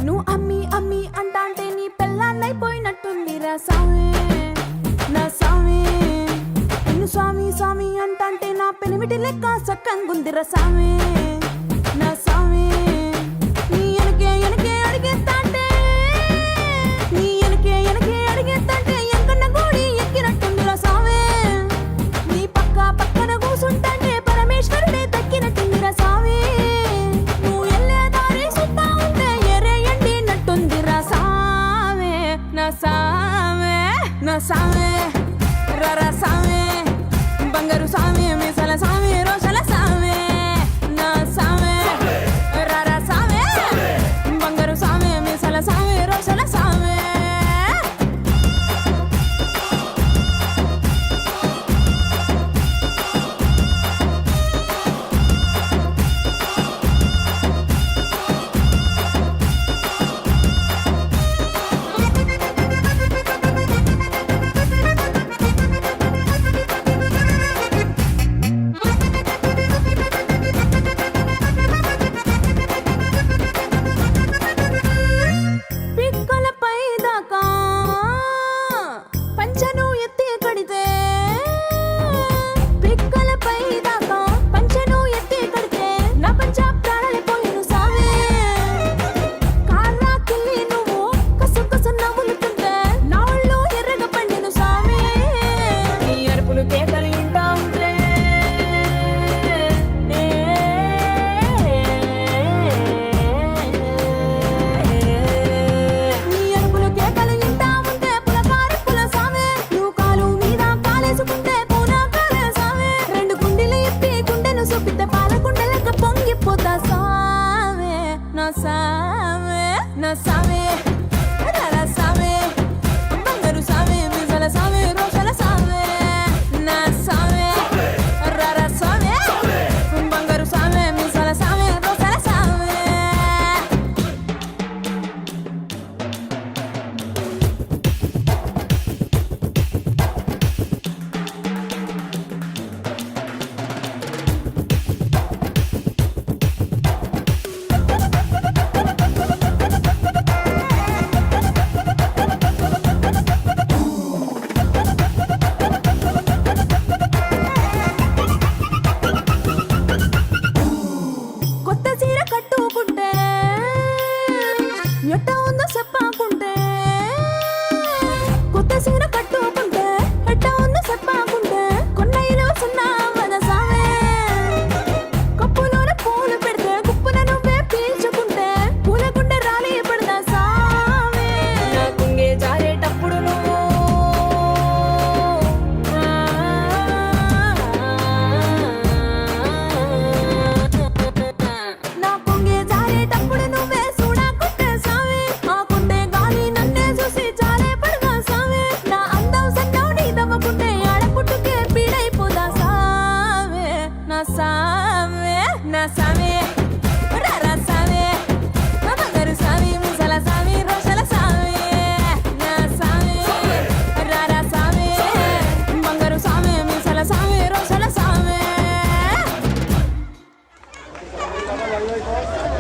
నువ్వు అమ్మి అమ్మి అంటాంటే నీ పెళ్ళాన్నైపోయినట్టుందిరా సామి నా సామి. నిన్ను స్వామి స్వామి అంటాంటే నా పెనిమిటి లెక్క సక్కంగుందిరా సామి నా సామి. నీ ఎనకే ఎనకే అడిగేస్తాంటే నీ ఎనకే ఎనకే అడిగేస్తాంటే ఎంకన్న గోడి ఎక్కినట్టుందిరా సామి. నీ పక్క పక్కన కూసుంటాంటే పరమేశ్వరుడే దక్కినట్టుందిరా సామి. నువ్వు ఎల్లే దారి సుత్తా ఉంటే ఎరే ఎండినట్టుందిరా సామి నా సామి నా సామి. రరా సామి బంగారు సామి మిసల సామి రోషల సామి నా సామి. రరా సామి బంగారు సామి మిసల సామి రోషల సామి. పిక్కలపై దాకా పంచను ఎత్తి కడితే పిక్కలపై దాకా పంచను ఎత్తి కడితే నా పంచ ప్రాణాలిపోయిను సామి. కారాకిల్లి నువ్వు కసు కసు నవ్వులుతుంటే నా ఒళ్ళు ఎర్రగా పండిను సామి. నీ అరుపులు కేకలు ఇంటా ఉంటే నీ అరుపులు కేకలు ఇంటా ఉంటే పులకారి పుల సామి. నువ్వు కాలు మీద కాలేసుకుంటే పూనా కాలే సామి. రెండు గుండెలు ఇప్పి గుండెను చూపితే పాల గుండె లెక్క పొంగిపోతా సామి నా సామి నా సామి. రరా సామి బంగారు సామి మిసల సామి రోషల సామి నా సామి. రరా సామి బంగారు సామి మిసల సామి రోషల సామి. కొత్త చీర కట్టుకుంటే ఎట్ట ఉందో చెప్పకుంటే కొత్త చీర